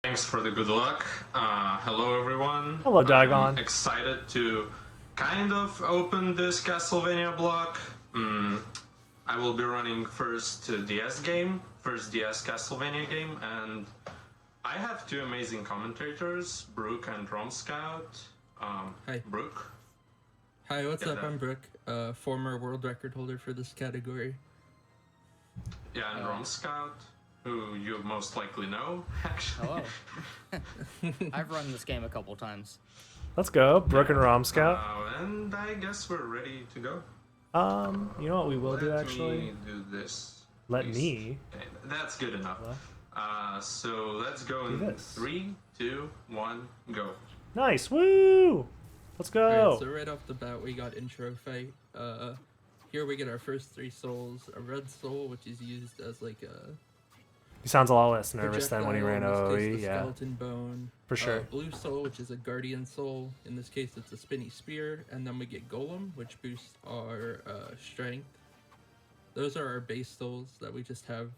Thanks for the good luck. Hello everyone. Hello, Dagon. I'm excited to kind of open this Castlevania block. I will be running first DS game, first DS Castlevania game, and I have two amazing commentators, Brooke and Rom Scout. Hi. Brooke. Hi, what's up? I'm Brooke, former world record holder for this category. Yeah, and Rom Scout, who you most likely know, actually. Hello. I've run this game a couple times. Let's go, Brooke and Rom Scout. And I guess we're ready to go. You know what we will do Let actually? me do this. Let please. me. Okay, that's good enough. So let's go Do in this. 3, 2, 1, go. Nice, woo! Let's go. Alright, so right off the bat, we got intro fight. Here we get our first 3 souls. A red soul, which is used as like a He sounds a lot less nervous than when he ran projectile, in this OE, case, the yeah. skeleton bone. For sure. Blue soul, which is a guardian soul. In this case, it's a spinny spear. And then we get golem, which boosts our strength. Those are our base souls that we just have.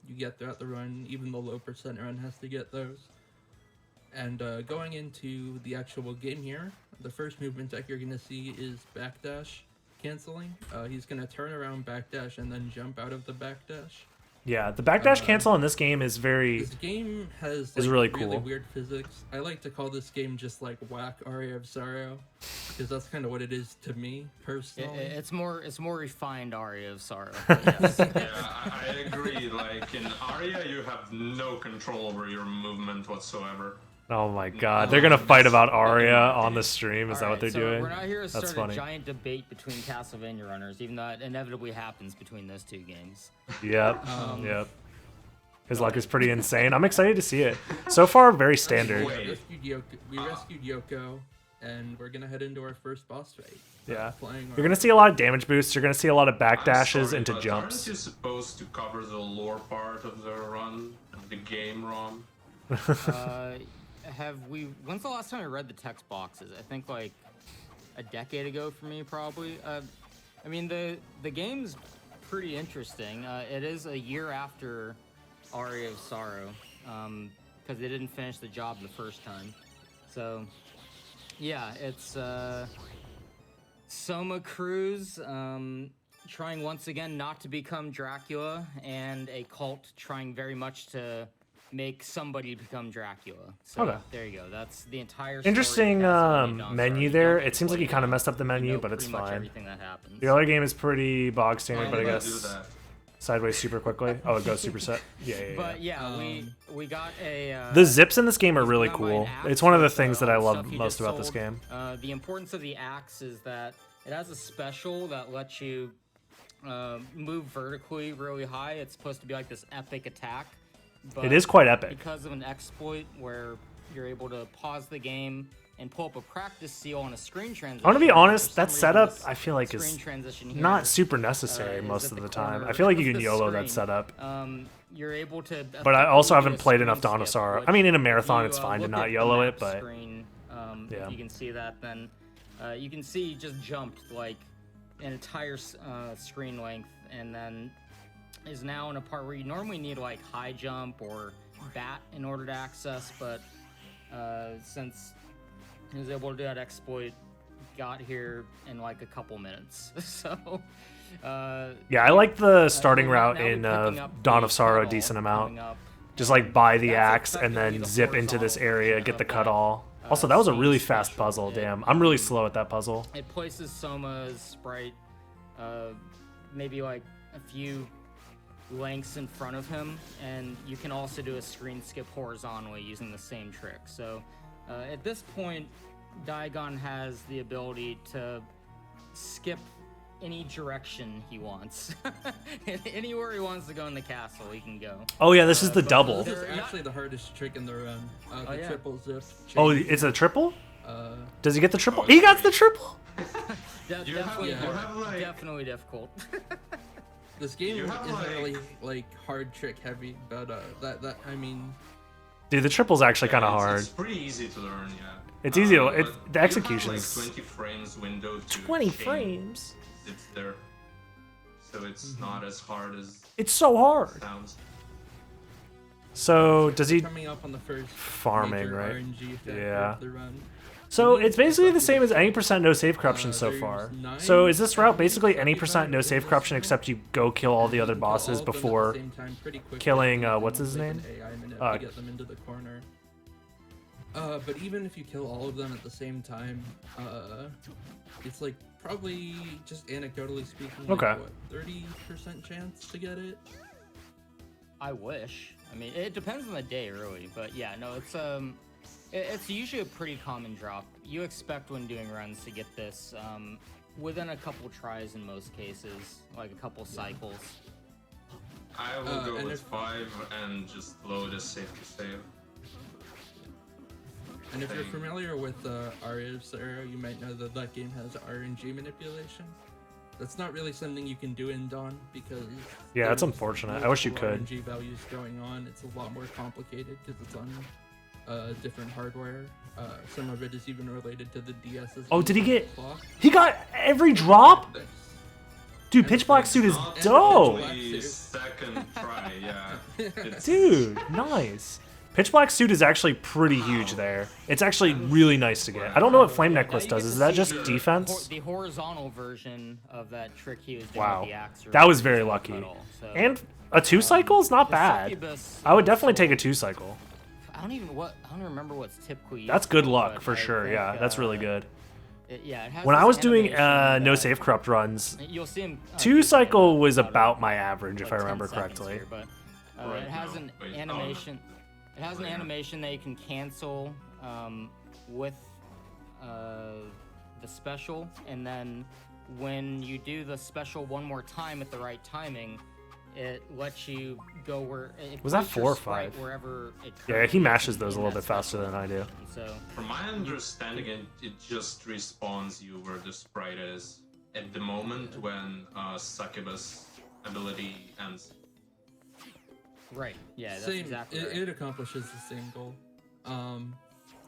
You get throughout the run. Even the low percent run has to get those. And going into the actual game here, the first movement deck you're going to see is backdash canceling. He's going to turn around backdash and then jump out of the backdash. Yeah, the backdash cancel in this game is very... This game has is like, really cool. weird physics. I like to call this game just like whack Aria of Sorrow, because that's kind of what it is to me personally. It's more refined Aria of Sorrow. Yes. Yeah, I agree. Like in Aria, you have no control over your movement whatsoever. Oh my god, they're gonna fight about Aria on the stream, is that what they're so doing? We're not here to That's start funny. a giant debate between Castlevania runners, even though it inevitably happens between those two games. Yep, yep. His luck is pretty insane. I'm excited to see it. So far, very standard. Wait. We rescued Yoko, and we're gonna head into our first boss fight. Yeah. Playing You're gonna see a lot of damage boosts, you're gonna see a lot of backdashes I'm sorry, into but jumps. Aren't you supposed to cover the lore part of the run, of the game, Rom? When's the last time I read the text boxes? I think like a decade ago for me, probably. I mean, the game's pretty interesting. It is a year after Aria of Sorrow, because they didn't finish the job the first time. So, yeah, it's Soma Cruz trying once again not to become Dracula, and a cult trying very much to make somebody become Dracula. So Okay. there you go. That's the entire story of Interesting Castlevania Dawn menu Sorrow. there. You don't It seems like you play kind of it, messed up the you menu, know but it's pretty much fine. everything that happens. The other game is pretty bog standard, but I How do guess that? sideways super quickly. Oh, it goes super set. Yeah, yeah, yeah. But yeah, we got a. The zips in this game are really Now my cool. axe It's one of the with, things that I all the love stuff you most just about this sold. game. The importance of the axe is that it has a special that lets you move vertically really high. It's supposed to be like this epic attack. But It is quite epic. because of an exploit where you're able to pause the game and pull up a practice seal on a screen transition. I want to be honest, For that some setup reason, I feel like screen is transition here, not super necessary is most at of the the time. corner I feel like you of can the YOLO that screen. setup. You're able to. But I also effectively haven't do a played enough screen Dawn of skip, Sorrow. which I mean, in a if marathon, you, it's fine to look not at the YOLO map it, but screen, yeah. if you can see that, then you can see he just jumped like an entire screen length, and then is now in a part where you normally need like high jump or bat in order to access, but since he was able to do that exploit, got here in like a couple minutes. So Yeah, I like the starting now route we're in picking up Dawn the of Sorrow a cuddle decent amount. coming up. Just like buy the That's axe and effectively then the zip into this horizontal area, version get the of that, cut-all. Also, that was a scene really fast special. puzzle, It, damn. I'm really slow at that puzzle. It places Soma's sprite maybe like a few lengths in front of him, and you can also do a screen skip horizontally using the same trick. So at this point, Daigon has the ability to skip any direction he wants. Anywhere he wants to go in the castle, he can go. Oh yeah, this is the but double. This is They're not- actually the hardest trick in the run. The yeah. triple zip. Oh, chain. it's a triple? Uh, Does he get the triple? Oh, He it's got the great. triple! You have- you have, like- definitely difficult. this game You isn't have, like- really like hard trick heavy, but that I mean, Dude, the triple's actually kind of hard. It's pretty easy to learn, yeah. It's easy to- but it's- the you execution's- have, like 20 frames window to 20 change frames? It's there. So it's not as hard as It's so hard. it sounds. So does he Coming up on the first farming, major right? RNG factor Yeah. of the run. So it's basically the same as any percent no save corruption so far. So is this route basically any percent no save corruption except you go kill all the other bosses before killing what's his name? To get them into the corner. But even if you kill all of them at the same time, it's like probably just anecdotally speaking, like, Okay. what, 30% chance to get it? I wish. I mean, it depends on the day, really. But yeah, no, it's usually a pretty common drop. You expect when doing runs to get this within a couple tries in most cases, like a couple cycles. I will go with 5 and just load a safety save. And if you're familiar with Aria of Sarah, you might know that that game has RNG manipulation. That's not really something you can do in Dawn because Yeah, that's there's unfortunate. I wish you multiple could. RNG values going on. It's a lot more complicated because it's on different hardware. Some of it is even related to the DS's. Oh, did he get? clock. He got every drop? Nice. Dude, Pitch Black Suit is Not dope. only second try, yeah. It's, Dude, nice. Pitch Black Suit is actually pretty huge there. It's actually really nice to get. I don't know what Flame Necklace does. Is that just defense? The horizontal version of that trick he was doing Wow. with the axe. That was very lucky. And a 2 cycle is not the bad. succubus, I would definitely take a 2 cycle. I don't remember what's typically. That's good luck but for I sure. think, Yeah, that's really good. It has When I this was doing animation no that- save corrupt runs, You'll see him. 2 cycle was about about my average if I 10 remember seconds correctly. here, but Right it has now. an Wait, animation. It has an Later. animation that you can cancel with the special, and then when you do the special one more time at the right timing, it lets you go where. It Was that puts your 4 or sprite 5? Wherever it Yeah, currently he is mashes those a in little that bit faster special. than I do. And so from my understanding, it just respawns you where the sprite is at the moment when Succubus ability ends. right, yeah, that's Same. exactly It, right. it accomplishes the same goal.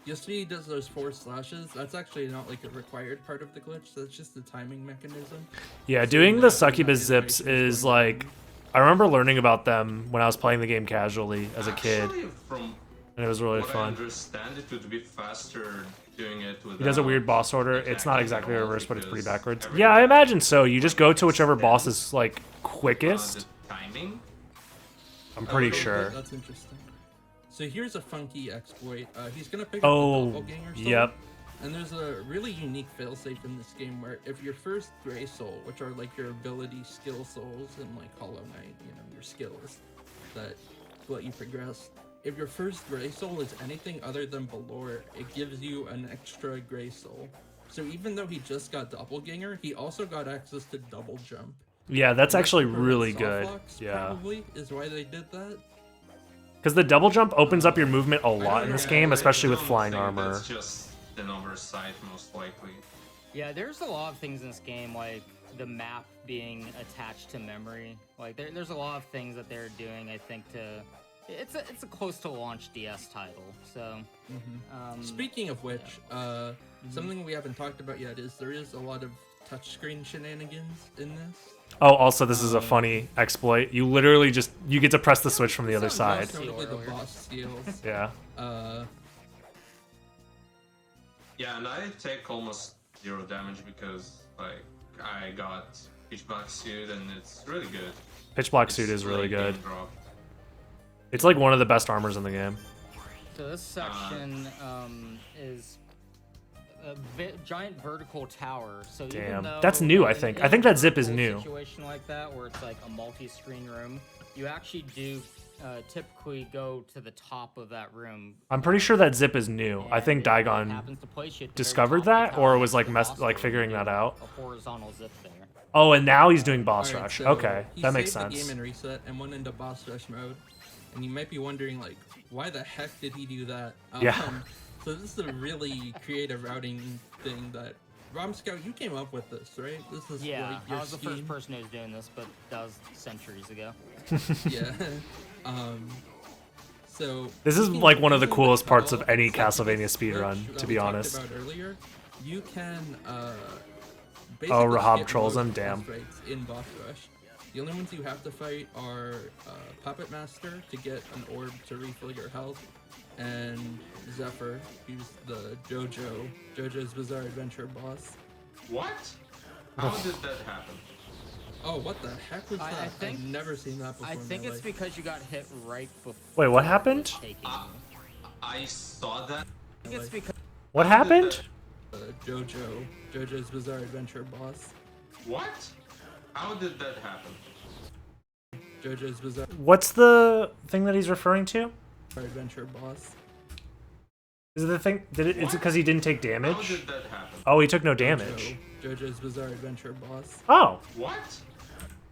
You'll see he does those 4 slashes. That's actually not like a required part of the glitch. That's just the timing mechanism. Yeah, doing the succubus zips is like, I remember learning about them when I was playing the game casually as a kid, Actually, from and it was really what I fun. understand, it would be faster doing it with. He does a weird boss order. It's not exactly at all reverse, but it's pretty because backwards. every Yeah, I time imagine so. You just go to whichever boss is like quickest. the timing. I'm pretty Okay, sure. That's interesting. So here's a funky exploit. He's gonna pick up the Oh, doppelganger soul. yep. And there's a really unique failsafe in this game where if your first gray soul, which are like your ability skill souls in like Hollow Knight, you know, your skills that let you progress. If your first gray soul is anything other than Balor, it gives you an extra gray soul. So even though he just got doppelganger, he also got access to double jump. Yeah, that's And actually for really soft good. locks, Yeah. Probably is why they did that. Because the double jump opens up your movement a I lot don't in this know, game, I especially with don't flying think armor. That's just an oversight, most likely. Yeah, there's a lot of things in this game, like the map being attached to memory. Like there's a lot of things that they're doing. I think it's a close to launch DS title. So Speaking of which, something we haven't talked about yet is there is a lot of touchscreen shenanigans in this. Oh, also, this is a funny exploit. You literally just, you get to press the switch from the other Most side. notably the boss steals. Yeah. Yeah, and I take almost 0 damage because like I got Pitch Black Suit and it's really good. Pitch Black Suit It's is really good. game drop. It's like one of the best armors in the game. So this section is a giant vertical tower. So Damn. even though That's new, I in- think. in I think a that zip is vertical new. Situation like that, where it's like a multi-screen room, you actually do typically go to the top of that room. I'm pretty sure that zip is new. I and think it Daigon happens to place you at the very discovered top of the that, or tower was like with the boss order, figuring you that do out. A horizontal zip there. Oh, and now he's doing boss Alright, rush. so Okay, he that makes saved the sense. game and reset and went into boss rush mode, and you might be wondering like, why the heck did he do that? Yeah. So this is a really creative routing thing that Rom Scout, you came up with this, right? This is Yeah, like your I was the first scheme. person who was doing this, but that was centuries ago. Yeah. So This is you can- like one of the using coolest parts of pedal any succubus Castlevania glitch speedrun, that to we be talked honest. about earlier, you can Oh, basically Rahab skip trolls most him? boss Damn. fights in boss rush. The only ones you have to fight are Puppet Master to get an orb to refill your health, and Zephyr, who's the JoJo's Bizarre Adventure boss. What? How did that happen? Oh, what the heck was that? I've never seen that before. I think it's because you got hit right before. Wait, what happened? I saw that. I think it's because. What happened? JoJo's Bizarre Adventure boss. What? How did that happen? JoJo's Bizarre What's the thing that he's referring to? Adventure boss. Is it the thing? Is it because he didn't take How damage? did that happen? Oh, he took no damage. JoJo's Bizarre Adventure boss. Oh, What?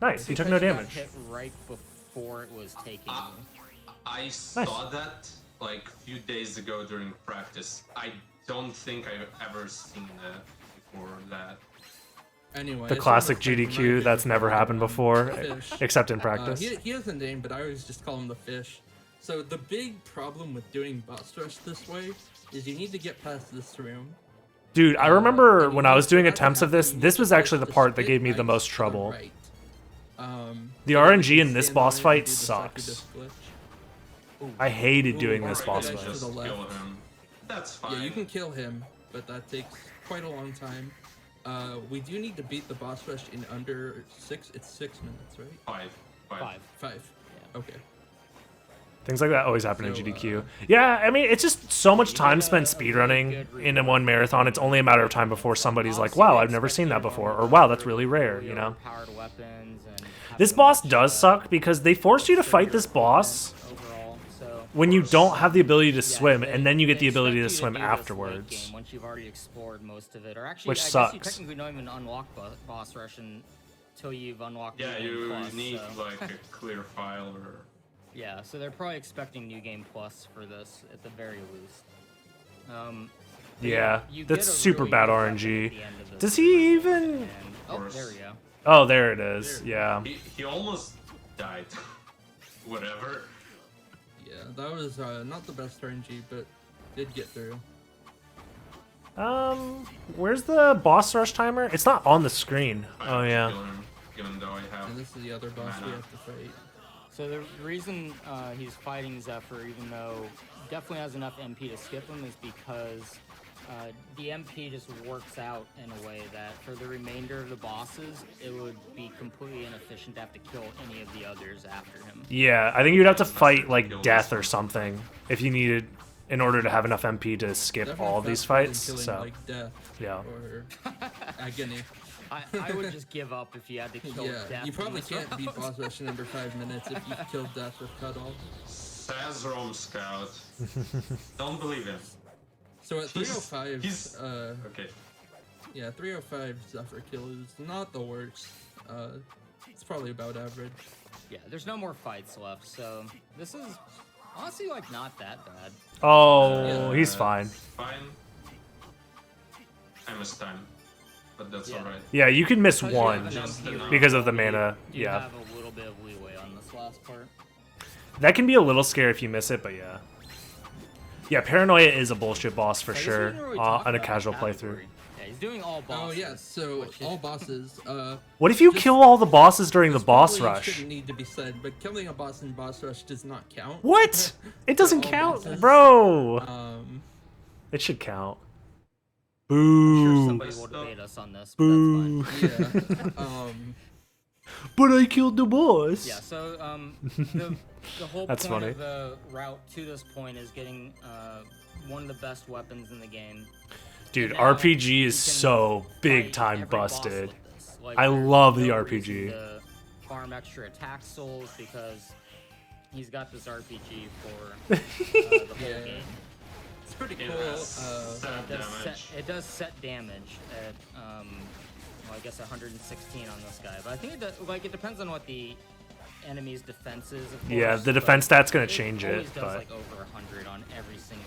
nice. He took no damage. Hit right before it was taking. I saw that like a few days ago during practice. I don't think I've ever seen that before that. Anyway, The it's classic almost like my GDQ, favorite that's never Pokemon, happened before, Fish. except in practice. He has a name, but I always just call him the Fish. So the big problem with doing boss rush this way is you need to get past this room. Dude, I remember and when you I need was to doing have attempts of to this, have this was to actually the push part that spit gave me the knife most to the trouble. right. The so RNG you in can this stand boss on it fight and do the sucks. succubus glitch. I hated doing Ooh, this alright, boss guys, fight. to Just the left. kill him. That's fine. Yeah, you can kill him, but that takes quite a long time. We do need to beat the boss rush in under 6. It's 6 minutes, right? 5. 5. Okay. Things like that always happen in So, GDQ. Yeah, I mean, it's just so much time spent speedrunning in one marathon. It's only a matter of time before somebody's like, wow, I've never seen that before, or wow, that's really rare, you know? This boss does suck because they force you to fight this boss when you don't have the ability to swim, and then you get the ability to swim afterwards. Once you've already explored most of it, or actually, Which I guess sucks. you technically don't even unlock boss rush until you've unlocked. Yeah, New Game you Plus, need so. like a clear file or. Yeah, so they're probably expecting New Game Plus for this at the very least. Yeah, you that's get a super really bad good weapon RNG. at the end of this Does he even? and- oh, there we go. Oh, there it is. Yeah. He almost died. Whatever. Yeah, that was not the best RNG, but did get through. Where's the boss rush timer? It's not on the screen. I Oh have to yeah. kill him, even though I have. And this is the other boss we Mana. have to fight. So the reason he's fighting Zephyr, even though definitely has enough MP to skip him, is because the MP just works out in a way that for the remainder of the bosses, it would be completely inefficient to have to kill any of the others after him. Yeah, I think you'd have to fight like death or something if you needed in order to have enough MP to skip Definitely all these faster than fights. killing, So like death yeah. or agony. I would just give up if you had to kill Yeah, Death. you probably in this can't beat round. boss rush in under 5 minutes if you kill death with cutoff. Says Rome Scout. Don't believe him. So at 305, he's- uh, Okay. yeah, 305 Zephyr kill is not the worst. It's probably about average. Yeah, there's no more fights left, so this is honestly like not that bad. Oh, he's fine. Fine. I missed time. But that's Yeah. alright. Yeah, you can miss Because you have one enough Just healing, because of the you mana. do Yeah, have a little bit of leeway on this last part. that can be a little scary if you miss it, but yeah. Yeah, Paranoia is a bullshit boss for I guess we sure didn't really talk on a about casual the playthrough. category. Yeah, he's doing all bosses. Oh yeah, so which is- all bosses. What if you Just- kill all the bosses during the this boss probably rush? Shouldn't need to be said, but killing a boss in boss rush does not count. What? It doesn't all count, bosses. bro. It should count. I'm sure Boo. somebody will debate us on this, but that's fine. Boo. Yeah. But I killed the boss. Yeah, so the whole That's point funny. of the route to this point is getting one of the best weapons in the game. Dude, And now RPG you is can so big fight time every boss busted. with this. Like, I there's love the no RPG. reason to farm extra attack souls because he's got this RPG for the whole Yeah. game. It's pretty It cool. has set It does damage. set, it does set damage at well, I guess 116 on this guy, but I think it depends on what the enemy's defense is. Of course, Yeah, the but defense stat's gonna change always it, does but like over 100 on every single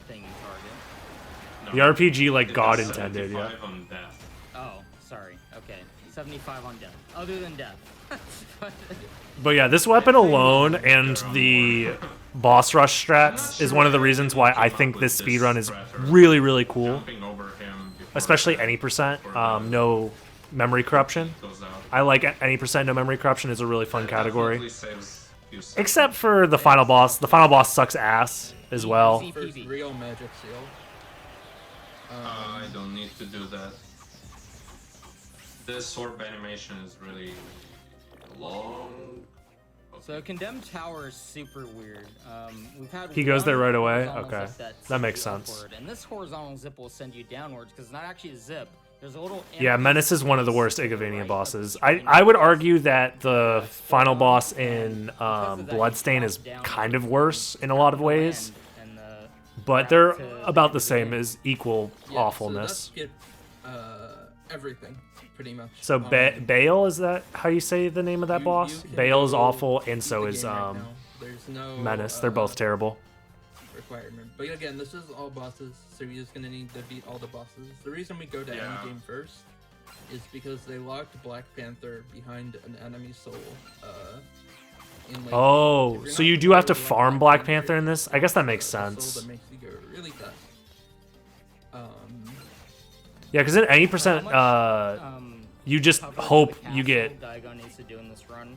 thing you target. the RPG like It God does intended, yeah. 75 on death. Oh, sorry. Okay, 75 on death. Other than death. But yeah, this weapon alone and the boss rush strats is one of the reasons why I think this speedrun is really, really cool. Jumping over him before Especially any percent, no memory corruption. goes out. I like any percent no memory corruption. Is a really fun category. Definitely saves few seconds. Except for the final boss. The final boss sucks ass as well. First real magic seal. I don't need to do that. This orb animation is really long. So Condemned Tower is super weird. We've had He goes there right away? horizontal Okay. zip that That makes sends you sense. upward, and this horizontal zip will send you downwards because it's not actually a zip. There's a little. Yeah, empty Menace is one of the worst space to the Igavania right bosses. of the screen. I would argue that the final boss in Because of that, you Bloodstain drop is down kind of to worse in a lot of the ways, land and the but back they're to about the Igavania. same as equal Yeah, awfulness. So that's everything, pretty much. So Bale, is that how you say the name of that You- boss? you can Bale is go awful, and beat so the is game right now. There's no Menace. They're both terrible. requirement. But again, this is all bosses, so you're just gonna need to beat all the bosses. The reason we go to Yeah. endgame first is because they locked Black Panther behind an enemy soul. In late game. Oh, If you're so not you do have to familiar with farm Black Panther in this? I guess that makes the soul sense. that makes you go really fast. Yeah, because in any So percent, how much, you just coverage hope the you get. castle Daigon needs to do in this run.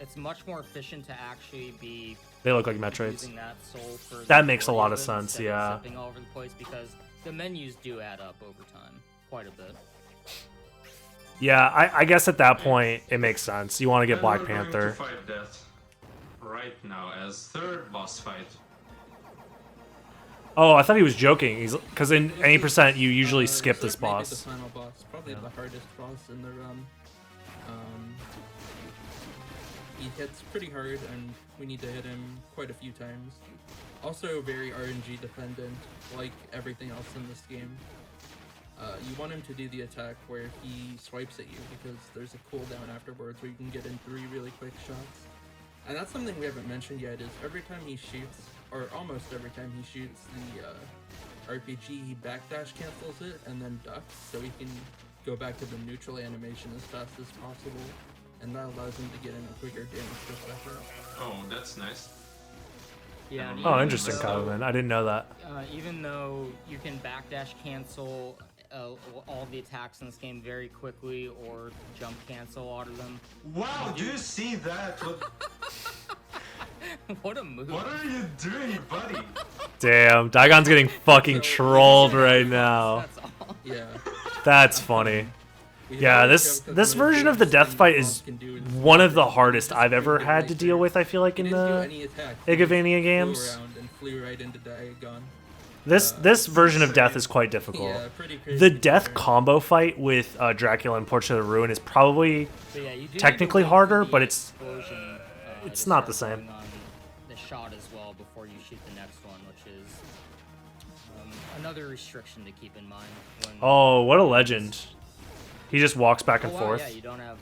It's much more efficient to actually be They look like Metroids. using that soul for That the makes a lot of instead sense, yeah. zipping all over the place because the menus do add up over time quite a bit. Yeah, I guess at that point it makes sense. You want to get Then Black we're going Panther. to fight Death right now as third boss fight. Oh, I thought he was joking. He's because in This any is, percent you usually so skip this maybe boss. The final boss, probably the hardest boss in the run. He hits pretty hard, and we need to hit him quite a few times. Also, very RNG dependent, like everything else in this game. You want him to do the attack where he swipes at you because there's a cooldown afterwards where you can get in 3 really quick shots. And that's something we haven't mentioned yet, is every time he shoots, or almost every time he shoots the RPG, he backdash cancels it and then ducks, so he can go back to the neutral animation as fast as possible, and that allows him to get in a quicker damage effort. Oh, that's nice. Yeah. and Oh, even interesting, though- Kyleman. I didn't know that. Even though you can backdash cancel all the attacks in this game very quickly or jump cancel a lot of them. Wow, do you see that? What a move. What are you doing, buddy? Damn, Daigon's getting fucking trolled right now. That's all. Yeah. That's funny. We Yeah, have this to go this because version of the biggest death thing fight the is boss can do one of the just hardest I've ever sprint had right to deal there. with. I feel like He in didn't do the any attack. He Igavania just games. flew around and flew right into Daigon. this version of death is quite difficult. Yeah, pretty crazy. The death compared. combo fight with Dracula and Portrait of the Ruin is probably But yeah, you do need to technically wait for harder, the but it's- explosion, it's to not the start same. going on the shot as well before you shoot the next one, which is another restriction to keep in mind. When Oh, what a legend. He just walks back and wow, forth. Yeah, you don't have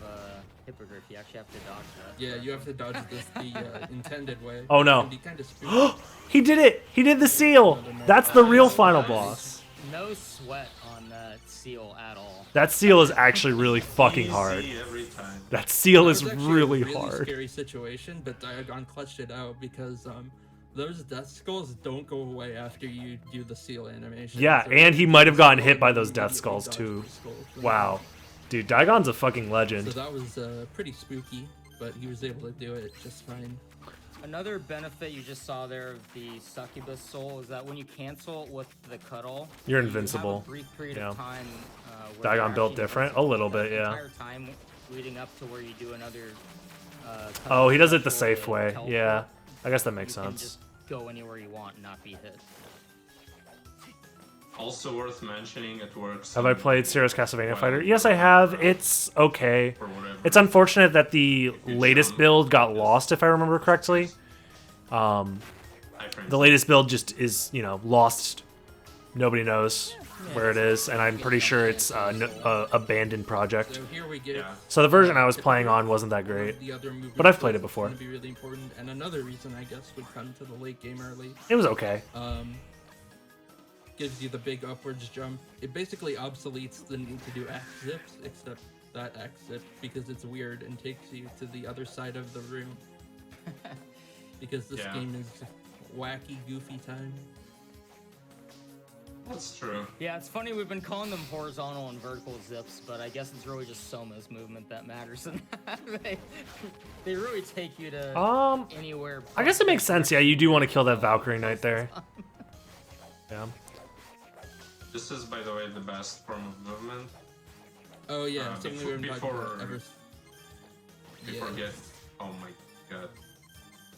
hippogriff. You actually have to dodge that. Yeah, you have to dodge this the intended way. Oh, no. It can be kind of spooky. He did it! He did the seal! That's the real final boss. No sweat on that seal at all. That seal is actually really fucking Easy hard. every time. That seal It is was actually a really hard. Scary situation, but Daigon clutched it out because those death skulls don't go away after you do the seal animation. Yeah, So and he you might have just gotten go hit by and those death immediately skulls dodge too. the skulls. Wow. Dude, Daigon's a fucking So legend. that was pretty spooky, but he was able to do it just fine. Another benefit you just saw there of the succubus soul is that when you cancel with the cuddle, You're you have a invincible. brief period Yeah. of time. Where Daigon you're built actually different? invincible. A little bit, The yeah. entire time leading up to where you do another. Oh, he does it the cuddle safe way. teleport, Yeah, I guess that makes you can sense. just go anywhere you want and not be hit. Also worth mentioning, it works. Have I played Serious Castlevania Fighter? Yes, I have. It's okay. For whatever. It's unfortunate that the latest build got lost, if I remember correctly. Hi, friends. The latest build just is, lost. Nobody knows where it is, and I'm pretty sure it's an abandoned project. So here we get. Yeah. So the version I was playing on wasn't that one of great. the other movement But I've played it that's before. gonna be really important, and another reason I guess would come to the late game early. It was okay. Gives you the big upwards jump. It basically obsoletes the need to do X zips, except that X zip because it's weird and takes you to the other side of the room. Because this Yeah. game is wacky, goofy time. That's true. Yeah, it's funny, we've been calling them horizontal and vertical zips, but I guess it's really just Soma's movement that matters. And they really take you to anywhere. I guess it makes sense. Yeah, you do want to kill that Valkyrie Knight there. Yeah. This is, by the way, the best form of movement. Oh yeah, something we've been talking about ever. Before get. Oh my god.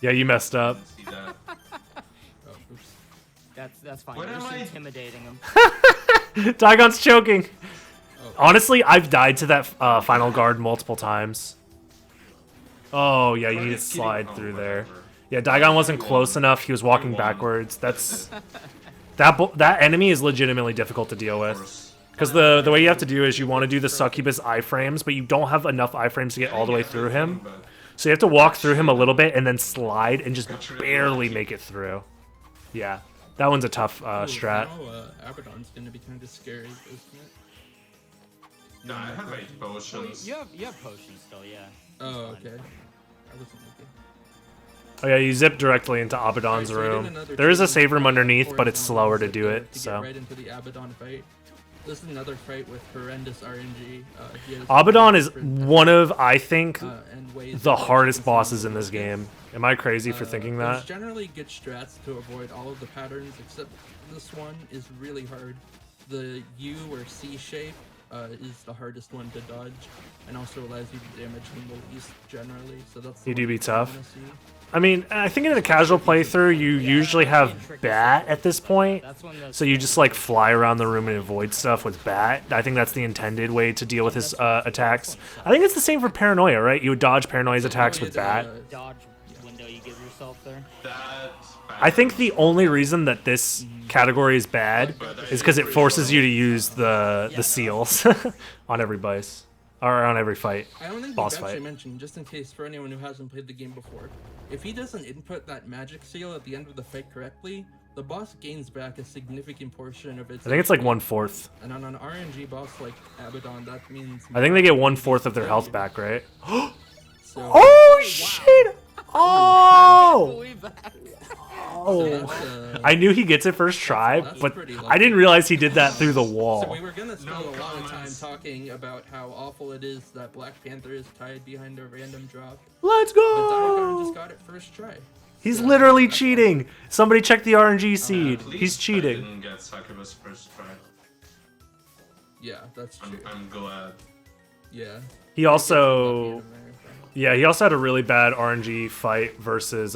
Yeah, you messed up. See that? Oh, oops. That's fine. What You're am just I- intimidating him. Daigon's choking. Oh. Honestly, I've died to that final guard multiple times. Oh yeah, you need to slide through there. Yeah, Daigon wasn't close enough. He was walking backwards. That's that enemy is legitimately difficult to deal with. Because the way you have to do is you want to do the succubus iframes, but you don't have enough iframes to get all the way through him. So you have to walk through him a little bit and then slide and just barely make it through. Yeah, that one's a tough strat. Now, Abaddon's gonna be kind of scary, isn't it? No, I have 8 potions. You have potions still, yeah. Oh, okay. I wasn't looking. Oh yeah, you zip directly into Abaddon's room. There is a save room underneath, but it's slower to do it. To So get right into the Abaddon fight. This is another fight with horrendous RNG. He has Abaddon is different, one of, I think, and ways the that hardest can bosses see in this it. game. Am I crazy for thinking There's that? generally good strats to avoid all of the patterns, except this one is really hard. The U or C shape is the hardest one to dodge, and also allows you to damage him the least generally. So that's the You do one be you're tough. gonna see. I mean, I think in a casual playthrough, you usually have Bat at this point. That's when the So you just like fly around the room and avoid stuff with Bat. I think that's the intended way to deal with his attacks. I think it's the same for Paranoia, right? You would dodge Paranoia's attacks with Bat. dodge window you give yourself there. I think the only reason that this category is bad is because it forces you to use the seals on every boss or on every fight. I don't think boss we've actually fight. mentioned, just in case for anyone who hasn't played the game before, if he doesn't input that magic seal at the end of the fight correctly, the boss gains back a significant portion of its. I think it's like 1/4. And on an RNG boss like Abaddon, that means. I think they get 1/4 of their health back, right? So, Oh shit! Oh! Believe that. Oh! that's, I knew he gets it first try, That's but pretty lucky. I didn't realize he did that through the So we wall. were gonna spend No a lot of time comments. talking about how awful it is that Black Panther is tied behind a random drop, Let's but Daigon just go! got it first try. He's literally cheating. Somebody check the RNG seed. At least He's I cheating. didn't get succubus first try. Yeah, that's true. I'm glad. Yeah. He also, yeah, he also had a really bad RNG fight versus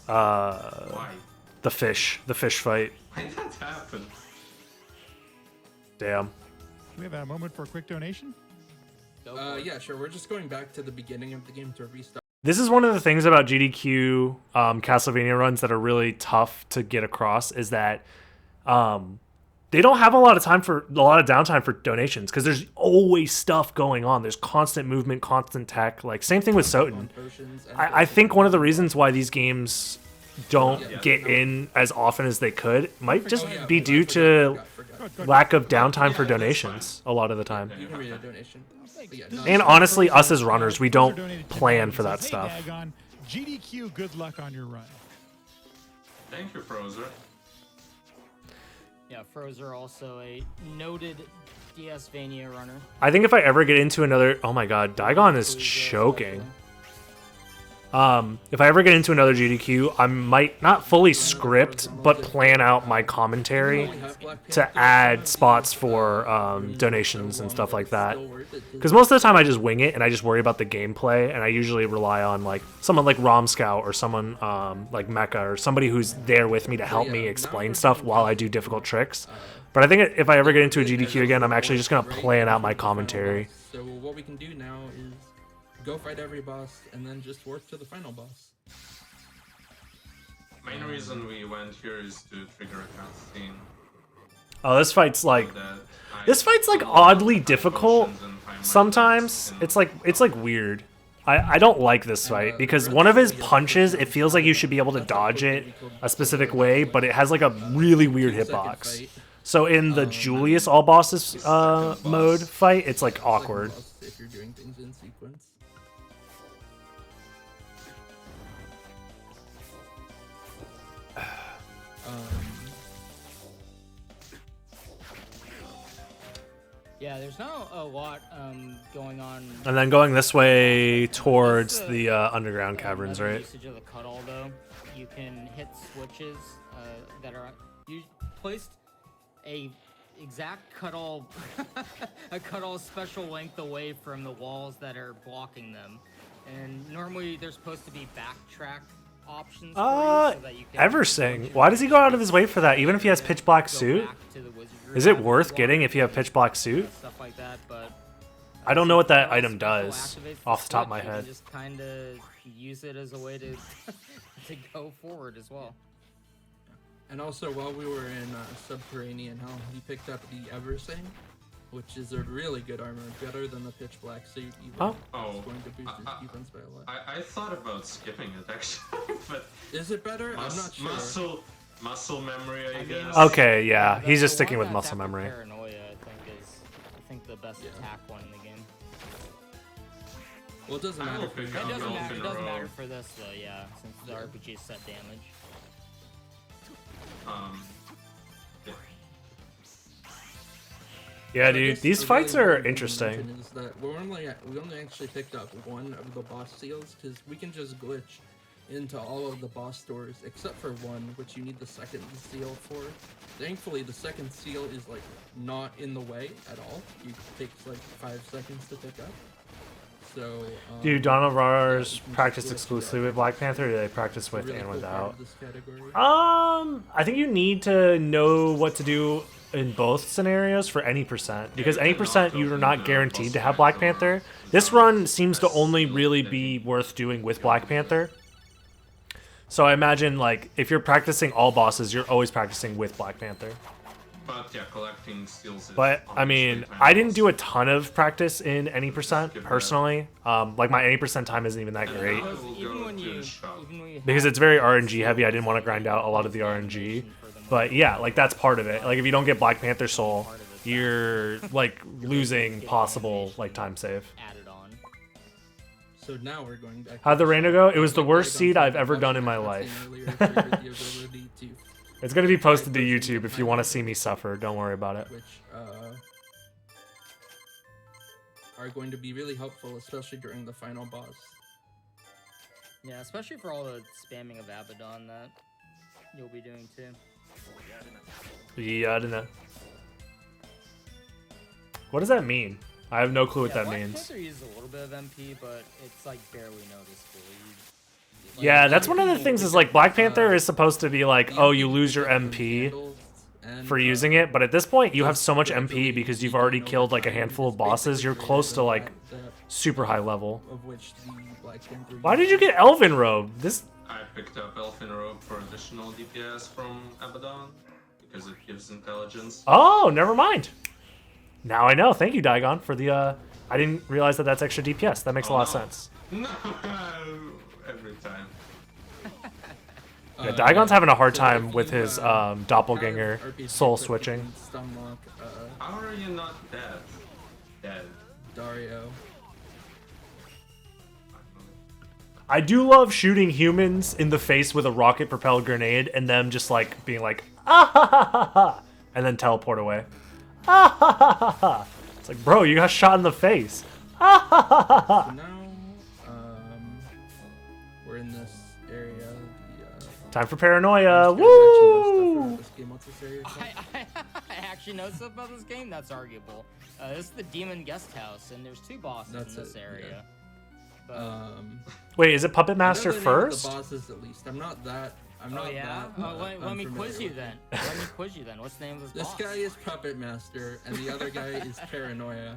Why? the fish fight. Why did that happen? Damn. Do we have a moment for a quick donation? Go for it. Yeah, sure. We're just going back to the beginning of the game to restart. This is one of the things about GDQ Castlevania runs that are really tough to get across is that they don't have a lot of downtime for donations because there's always stuff going on. There's constant movement, constant tech. Like same thing with Soten. I think one of the reasons why these games don't get in as often as they could might just be due to lack of downtime for donations a lot of the time. You can read a donation. But yeah, no, And honestly, us as runners, we don't Donated plan $10 for that says, stuff. "Hey, Dagon, GDQ, good luck on your run." Thank you, Frozer. Yeah, Frozer also a noted DS-Vania runner. I think if I ever get into another, oh my god, Daigon is choking. If I ever get into another GDQ, I might not fully script, but plan out my commentary to add spots for donations and stuff like that. Because most of the time I just wing it and I just worry about the gameplay, and I usually rely on like someone like Rom Scout or someone like Mecha or somebody who's there with me to help me explain stuff while I do difficult tricks. But I think if I ever get into a GDQ again, I'm actually just gonna plan out my commentary. So what we can do now is go fight every boss and then just work to the final boss. Main reason we went here is to trigger a cutscene. Oh, this fight's like That oddly difficult sometimes. It's like weird. I don't like this fight because one of his punches, it feels like you should be able to dodge it a specific way, but it has like a really weird hitbox. So in the Julius all bosses mode fight, it's like awkward. If you're doing things in sequence. Yeah, there's not a lot going on. And then going this way towards the underground caverns, Another right? Usage of the cuddle though, you can hit switches that are you placed a exact cuddle a cuddle special length away from the walls that are blocking them, and normally there's supposed to be backtrack options for you so that you can Eversing. Why does he go out of his way for that, even if he has pitch black go suit? back to the wizardry Is it lab worth block, getting if you have pitch black suit? stuff like that, but I don't know what that Cuddle item special does activates off the top of my switch. You can head. just kind of use it as a way to to go forward as well. And also, while we were in Subterranean Hell, he picked up the Eversing, which is a really good armor, better than the Pitch Black suit. Even. Oh. Oh, It's going to boost his defense by a lot. I thought about skipping it actually, but Is it better? I'm not sure. muscle memory, I I mean, guess. Okay, yeah, The- he's the just sticking one with that's muscle after memory. Paranoia, I think the best attack one in the game. Well, it doesn't I will matter. pick for up me. It doesn't matter. in It a doesn't row. matter for this though, yeah, since the RPG is set damage. Yeah. Yeah, I dude, guess these the fights really are important interesting. mention Is that we only actually picked up one of the boss seals because we can just glitch into all of the boss doors except for one, which you need the second seal for. Thankfully, the second seal is like not in the way at all. It takes like 5 seconds to pick up. So, Do Donald Rars you can practice just glitch exclusively that. with Black Panther, or do they practice It's a with really and cool part without? of this category. I think you need to know what to do in both scenarios for any percent, because any percent you're not guaranteed to have Black Panther. This run seems to only really be worth doing with Black Panther. So I imagine, like, if you're practicing all bosses, you're always practicing with Black Panther. But yeah, collecting steals. But I mean, I didn't do a ton of practice in any percent personally. Like my any percent time isn't even that great I will Even go when to you the shop. because it's very RNG heavy. I didn't want to grind out a lot of the RNG. But yeah, like that's part of it. Like if you don't get Black Panther Soul, you're like losing possible like time save. Added on. So now we're going back. How'd the Rando go? It was the Like worst Dragon seed I've said, ever done in watching my that life. cutscene earlier triggered the ability to It's gonna be posted to YouTube if you want to see me suffer. Don't worry about it. which are going to be really helpful, especially during the final boss. Yeah, especially for all the spamming of Abaddon that you'll be doing too. Yeah, I don't know. What does that mean? I have no clue what that Black means. Panther uses a little bit of MP, but it's like barely noticeable. Yeah, that's one of the things is like Black Panther is supposed to be like, oh, you lose your MP for using it, but at this point you have so much MP because you've already killed like a handful of bosses. You're close to like super high level. Of which the Black Panther Why did you get Elven Robe? This I picked up Elfin Robe for additional DPS from Abaddon because it gives intelligence. Oh, never mind. Now I know. Thank you, Daigon, for the I didn't realize that that's extra DPS. That makes a lot of sense. No, every time. Yeah, Daigon's having a hard so time if with you, his have doppelganger RPG soul equipped, switching. you can Stunlock How are you not dead? Dead. Dario. I do love shooting humans in the face with a rocket propelled grenade and them just like being like, ah ha ha ha ha, and then teleport away. Ah ha ha ha ha. It's like, bro, you got shot in the face. Ah ha ha ha ha. So now, we're in this area. Time for paranoia. Woo! Woo! This game, what's this area called? I actually know stuff about this game. That's arguable. This is the Demon Guest House, and there's 2 bosses That's in this it, area. But, Wait, is it Puppet I know Master the name of first? The bosses, at least. I'm not that. I'm oh not yeah. that. Let me quiz unfamiliar you with then. it. Let me quiz you then. What's the name of this This boss? guy is Puppet Master, and the other guy is Paranoia.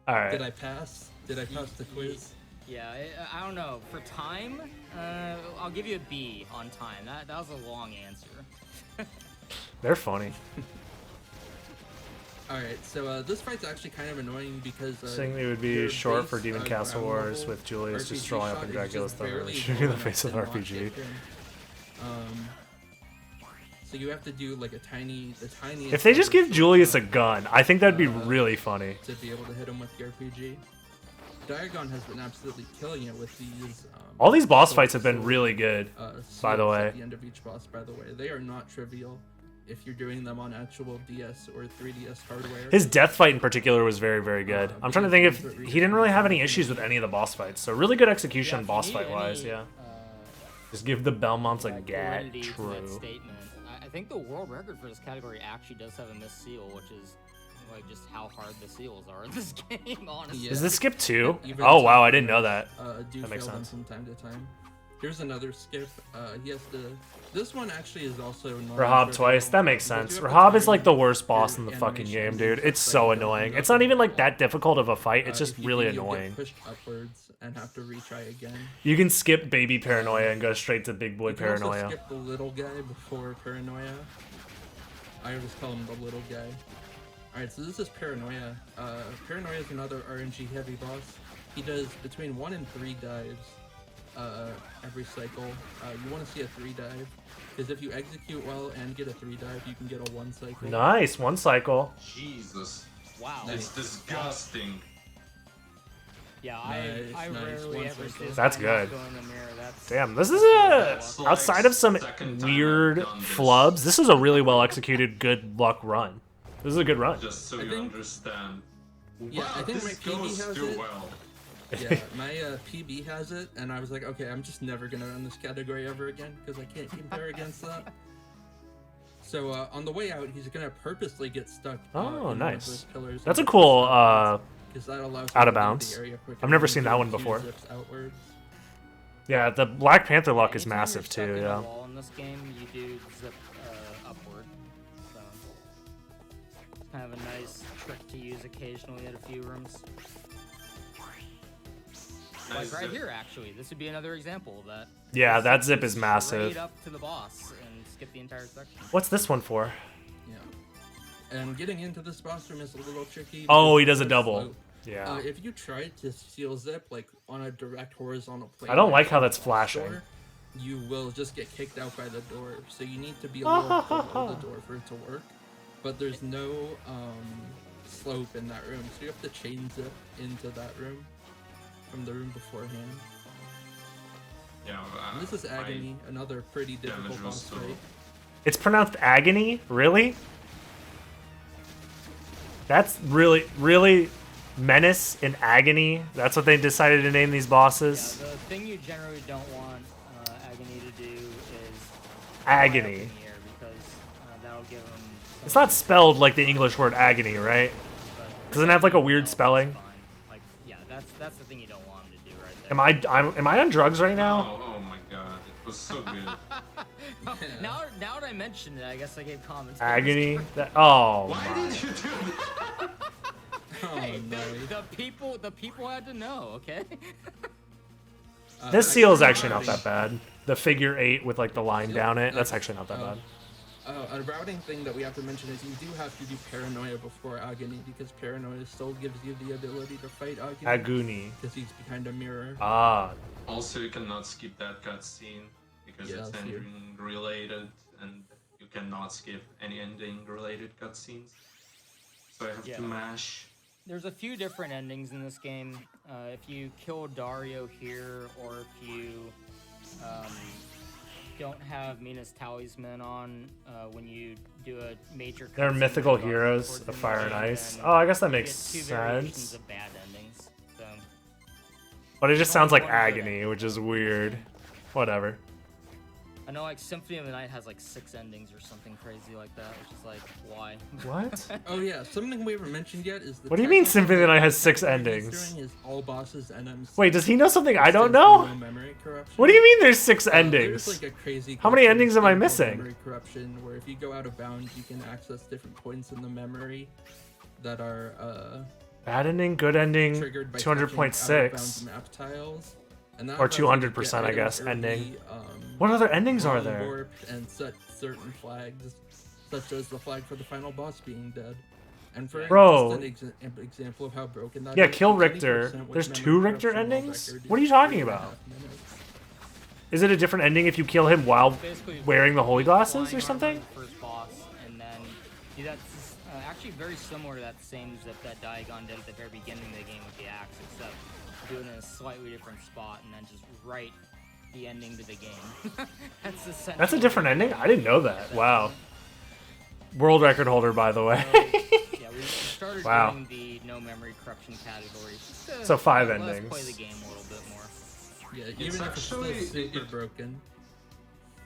All right. Did I pass? Did I pass the quiz? Yeah, I don't know. For time, I'll give you a B on time. That was a long answer. They're funny. Alright, so this fight's actually kind of annoying because Saying it would be your short for base, Demon Castle ground Wars level with Julius RPG just strolling up shot in is Dracula's just thunder and barely shooting in the low face with enough to RPG. lock it in. So you have to do like the tiniest. If they just number give of Julius a shots gun, I think that'd be really funny. to be able to hit him with the RPG. Diagon has been absolutely killing it with these. All these boss sword- fights have been sword, really good. By the seals way. at the end of each boss, by the way, they are not trivial. if you're doing them on actual DS or 3DS hardware. His death fight in particular was very, very good. I'm trying to think if he didn't really have any issues with any of the boss fights. So really good execution if boss you need fight wise, any, yeah. Just give the Belmonts a gat. validity to that True. statement. I think the world record for this category actually does have a missed seal, which is like just how hard the seals are in this game, honestly. Yeah. Is this skip 2? Even Oh some wow, I didn't know that. Do That makes fail them sense. from time to time. Here's another skip. He has to. This one actually is also Rahab twice. That makes sense. Rahab is like the worst boss in the fucking game, dude. It's so annoying. It's not even like that difficult of a fight. It's just really annoying. Pushed upwards and have to retry again. You can skip baby paranoia and go straight to big boy You can also paranoia. skip the little guy before paranoia. I always call him the little guy. Alright, so this is Paranoia. Paranoia is another RNG heavy boss. He does between 1 and 3 dives every cycle. You want to see a 3 dive, because if you execute well and get a 3 dive, you can get a 1 cycle. Nice, 1 cycle. Jesus. Wow. It's disgusting. Yeah, Nice, I nice. rarely One ever cycle. see this That's guy not good. go in the mirror. That's Damn, this is a That's like outside of some second time weird I've done this. flubs. This is a really well executed good luck run. This is a good run. Just so I you think- understand. Yeah, Wow, I think this my PB goes has too it. well. Yeah, my PB has it, and I was like, okay, I'm just never gonna run this category ever again, because I can't compare against that. So on the way out, he's gonna purposely get stuck. Oh, in one of nice. those pillars That's a and cool because that allows out him of to leave bounds. the area quicker I've never and seen do that one a few before. zips outwards. yeah, the Black Panther luck is anytime massive you're stuck too, in a yeah. wall in this game, you do zip upward. So it's kind of a nice trick to use occasionally at a few rooms. Like Nice right zip. here, actually, this would be another example of that. Yeah, Just that zip is straight massive. up to the boss and skip the entire section. What's this one for? Yeah. And getting into this boss room is a little tricky. Oh, because he does a it's double. slope. Yeah. If you try to seal zip like on a direct horizontal plane, I don't like how that's door, flashing. you will just get kicked out by the door. So you need to be a little below the door for it to work. But there's no slope in that room, so you have to chain zip into that room from the room beforehand. Yeah, And this is Agony, another pretty difficult damage was boss so- fight. It's pronounced agony? Really? That's really, really menace and agony. That's what they decided to name these Yeah, bosses. the thing you generally don't want Agony to do is Agony. fly up in the air because that'll give him. It's not spelled like the English word agony, right? Doesn't it have like a weird spelling? Like, yeah, that's the thing you don't want him to do right there. Am I on drugs right now? Oh my god, it was so good. Now that I mentioned it, I guess I gave comments. Agony? Oh Why my. did you do that? Oh, Hey, nice. the people had to know, okay? This seal is actually not that bad. The figure 8 with like the line down it, that's actually not that bad. A routing thing that we have to mention is you do have to do Paranoia before Agony, because Paranoia still gives you the ability to fight Agony. Agony. Because he's behind a mirror. Ah. Also, you cannot skip that cutscene because Yeah, it's that's weird. ending related, and you cannot skip any ending related cutscenes. So I have Yeah. to mash. There's a few different endings in this game. If you kill Dario here, or if you don't have Mina's talisman on when you do a major. They're cutscene mythical towards heroes the of Fire end, and Ice. then Oh, I guess that you makes get two variations sense. of bad endings. So But it just There's only sounds like one good agony, ending. which is weird. Whatever. I know, like Symphony of the Night has like 6 endings or something crazy like that, which is like, why? What? Oh yeah, something we haven't mentioned yet is the What do you mean technical Symphony of the Night has thing 6 he's endings? doing is all bosses NMs. Wait, does he know something I don't No know? memory corruption. What do you mean there's 6 There's endings? like a crazy How many glitch in endings this am I game called missing? Memory corruption, where if you go out of bounds, you can access different points in the memory that are Bad ending, good ending, triggered by touching out-of-bounds 200.6. map tiles. And that Or allows you to 200%, get I rid of guess, early, ending. What other endings are World there? Warp and such certain flags, such as the flag for the final boss being dead. And for Bro. just an example of how broken that Yeah, is, kill 20% Richter. with There's memory 2 Richter corruption world endings? record What are you is talking 3.5 about? minutes. Is it a different ending if you kill him while Basically, wearing the holy glasses flying or something? armor in the first boss, and then that's actually very similar to that same zip that Diagon did at the very beginning of the game with the axe, except doing it in a slightly different spot, and then just right the ending to the game. That's That's a different ending? I didn't know that. Wow. World record holder, by the way. Yeah, we started Wow. doing the no memory corruption category. Just to So 5 let us endings. play the game a little bit more. Yeah, It's even if it's still actually- super broken.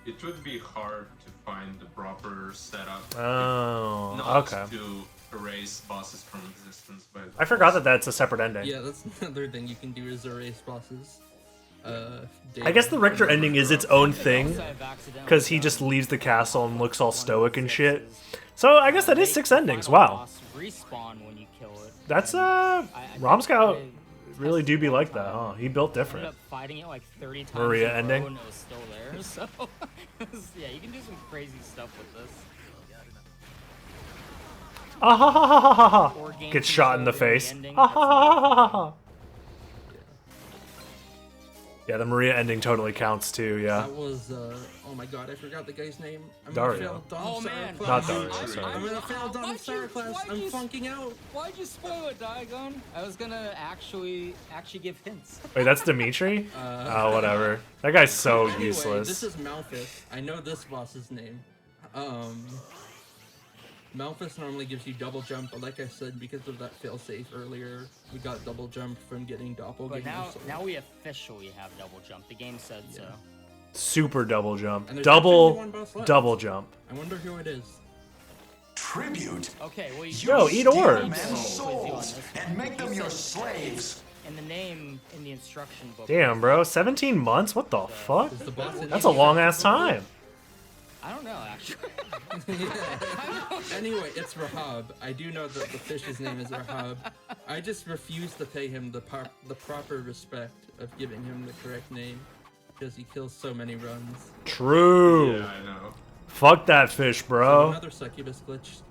It would be hard to find the proper setup. Oh, Not okay. to erase bosses from existence. But I forgot that that's a separate ending. Yeah, that's another thing you can do is erase bosses. I guess the Richter ending is its own thing, Also, I've accidentally because he done just leaves the castle and looks all one of the stoic and shit. fixes. So I guess that is Make 6 the endings. final Wow. boss respawn when you kill it. That's, And I Romscout I really tested do be one like that, time. huh? He built I ended different. up fighting it like 30 times Maria in a row ending? and it was still there, so yeah, you can do some crazy stuff with this. Ah ha ha ha ha ha ha. Or game Gets shot in the control during face. ending, Ha that's ha ha ha ha ha. Yeah, the Maria ending totally counts too, yeah. That was, oh my god, I forgot the guy's name. I'm Dario. gonna fail Dawn Oh, Sarah man. class. Not Dario, sorry. I'm gonna fail Dawn Why'd Sarah you- class. why'd I'm you- funking out. Why'd you spoil it, Diagon? I was gonna actually give hints. Wait, that's Dimitri? Oh, whatever. That guy's so Anyway, useless. this is Malphus. I know this boss's name. Malphus normally gives you double jump, but like I said, because of that failsafe earlier, we got double jump from getting doppelganger. But now we officially have double jump. The game said so. Super double jump. And there's actually Double, one boss left. double jump. I wonder who it is. Tribute. Okay, well, Yo, eat orbs. Men's souls and make them your slaves. And the name in the instruction book. Damn, bro. 17 months? What the fuck? Is the boss in That's a long ass time. I don't know, actually. Anyway, it's Rahab. I do know that the fish's name is Rahab. I just refuse to pay him the proper respect of giving him the correct name because he kills so many runs. True. yeah, I know. Fuck that fish, So bro. another succubus glitch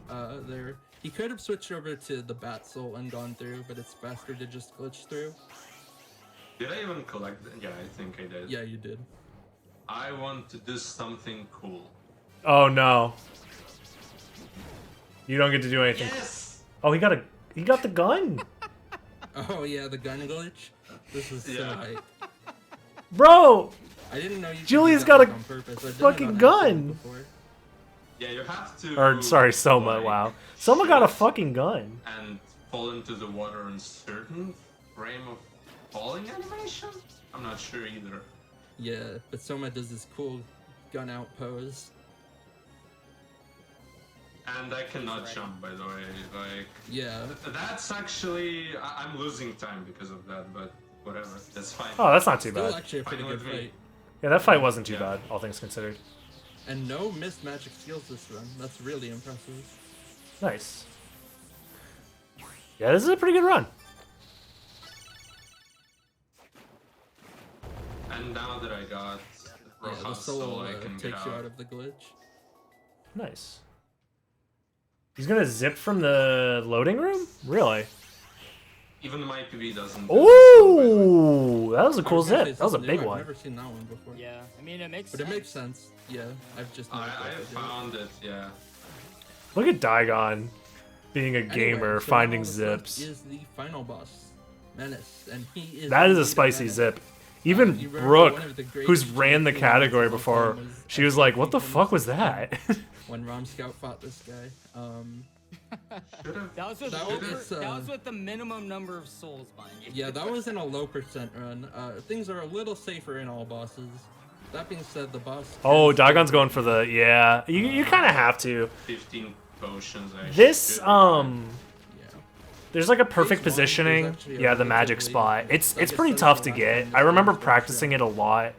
there. He could have switched over to the bat soul and gone through, but it's faster to just glitch through. Did I even collect it? Yeah, I think I did. Yeah, you did. I want to do something cool. Oh no. You don't get to do anything. Yes! Oh, he got the gun. Oh yeah, the gun glitch. This is so Yeah. hype. Bro, I didn't know you. could Julia's do got that a on purpose. I've done it fucking on gun. accident before. Yeah, you have to... or sorry, Soma, like, wow. Soma got a shoot fucking gun. And fall into the water in certain frame of falling animation? I'm not sure either. Yeah, but Soma does this cool gun out pose. And I cannot jump, by the way. Like, Yeah. that's actually... I'm losing time because of that, but whatever. That's fine. Oh, that's not too Still bad. actually a pretty Fine good with me. fight. Yeah, that fight wasn't too Yeah. bad, all things considered. And no missed magic skills this run. That's really impressive. Nice. Yeah, this is a pretty good run. And now that I got Yeah, the Rojas, so solo I can get takes you out. out of the glitch. Nice. He's gonna zip from the loading room? Really? Even my PB doesn't. do this, so, by the way. Ooh, that was a I cool was gonna say, zip. That was a this is big new. one. I've never seen that one before. Yeah, I mean, it makes But sense. it makes sense. Yeah, I've just I never thought to do it. found it, yeah. Look at Daigon being a Anyway, gamer, so finding now what's left zips. Is the final boss, Menace, and he is. That is a indeed spicy Menace. zip. Even you remember Brooke, one of the great who's ran the GP category moments of all before, time was she was at like, "What the GP fuck was that?" When Rom Scout fought this guy. Should've. That was with That over, was, that was with the minimum number of souls, mind you. Yeah, that was in a low percent run. Things are a little safer in all bosses. That being said, the boss. Oh, tends to- Daigon's going for the yeah. You kind of have to. 15 potions. I This should. Yeah. there's like a perfect Phase one, there's positioning. actually a Yeah, the magic relatively- spot. It's like a pretty tough to central get. action I remember that's practicing it a lot.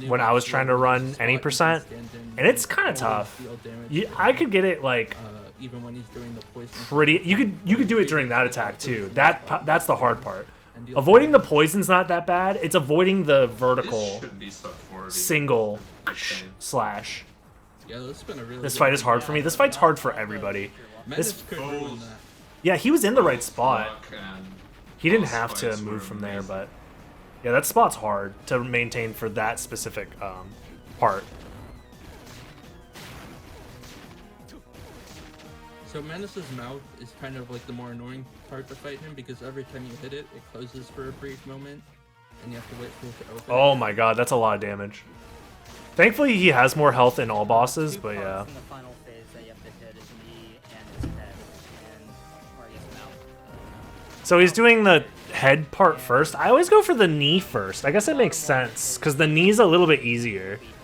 new when I was action trying to where run there's a spot any you can percent, stand in and it's and kind of always tough. deal damage I could get it like even when he's doing the poison. pretty. You could do it during that attack too. That's the hard part. and deal Avoiding the damage. poison's not that bad. It's avoiding the This vertical should be sub 40. single slash. Yeah, this has been a really. This good fight is run. hard for me. This fight's hard for everybody. Menace this- could ruin that. Yeah, he was in the right spot. Block and He didn't boss have to fights were move from there, amazing. but yeah, that spot's hard to maintain for that specific part. So Menace's mouth is kind of like the more annoying part to fight him because every time you hit it, it closes for a brief moment, and you have to wait for it to open. Oh my god, that's a lot of damage. Thankfully, he has more health in all bosses, Two but yeah. parts in the final phase that you have to hit his knee and his head, and or his mouth. So he's doing the head part first. I always go for the knee first. I guess it makes sense because the knee's a little bit easier. Be hit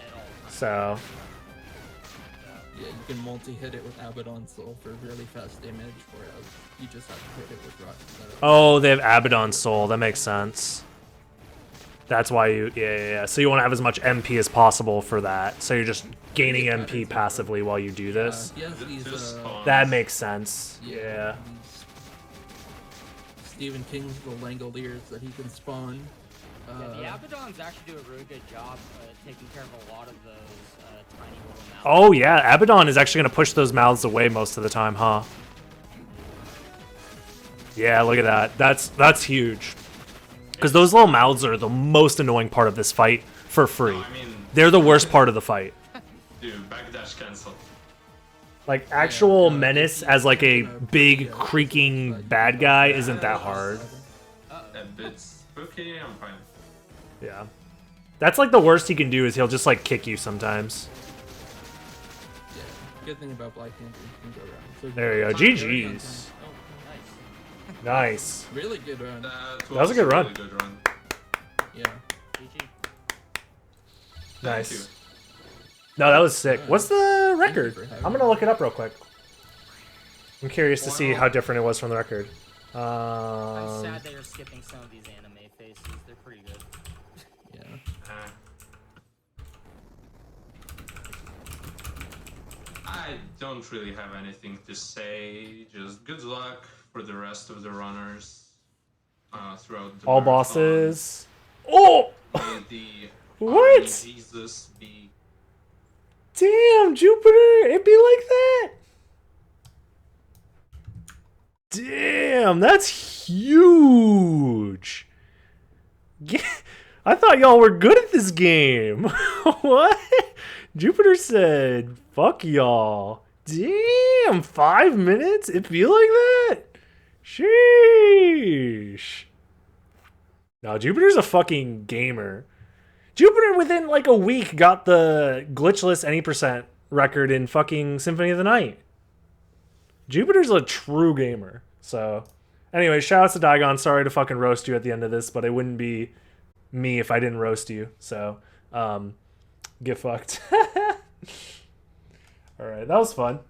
at all times. So Yeah, you can multi-hit it with Abaddon Soul for really fast damage, whereas you just have to hit it with Rock. oh, they have Abaddon Soul. That makes sense. That's why you yeah. So you want to have as much MP as possible for that. So you're just gaining MP passively while you do this. Yes, he's That makes sense. Yeah. he's Stephen King's the Langoliers that he can spawn. Yeah, the Abaddons actually do a really good job taking care of a lot of those tiny little mouths. Oh yeah, Abaddon is actually gonna push those mouths away most of the time, huh? Yeah, look at that. That's huge. Because those little mouths are the most annoying part of this fight for free. No, I mean, They're the worst part of the fight. dude, backdash cancel. Like actual menace as like a big creaking bad guy isn't that hard. A bit spooky, I'm fine. Yeah. That's like the worst he can do is he'll just like kick you sometimes. Yeah, good thing about Black Panther, you can go around. So There you go. GG's. Oh, nice. Nice. really good run. That was a good run. really good run. Yeah. GG. Nice. you. No, that was sick. What's the record? for having I'm gonna look it up real quick. I'm curious to see how different it was from the record. I'm sad that you're skipping some of these anime faces. They're pretty good. Yeah. I don't really have anything to say. Just good luck for the rest of the runners throughout the All marathon. bosses. Oh! May the What? Army Jesus be. Damn, Jupiter! It'd be like that! Damn, that's huge! I thought y'all were good at this game. What? Jupiter said, fuck y'all. Damn, 5 minutes? It feel like that? Sheesh. No, Jupiter's a fucking gamer. Jupiter within like a week got the glitchless any percent record in fucking Symphony of the Night. Jupiter's a true gamer. So, anyway, shout out to Daigon. Sorry to fucking roast you at the end of this, but it wouldn't be me if I didn't roast you. So, get fucked. All right, that was fun.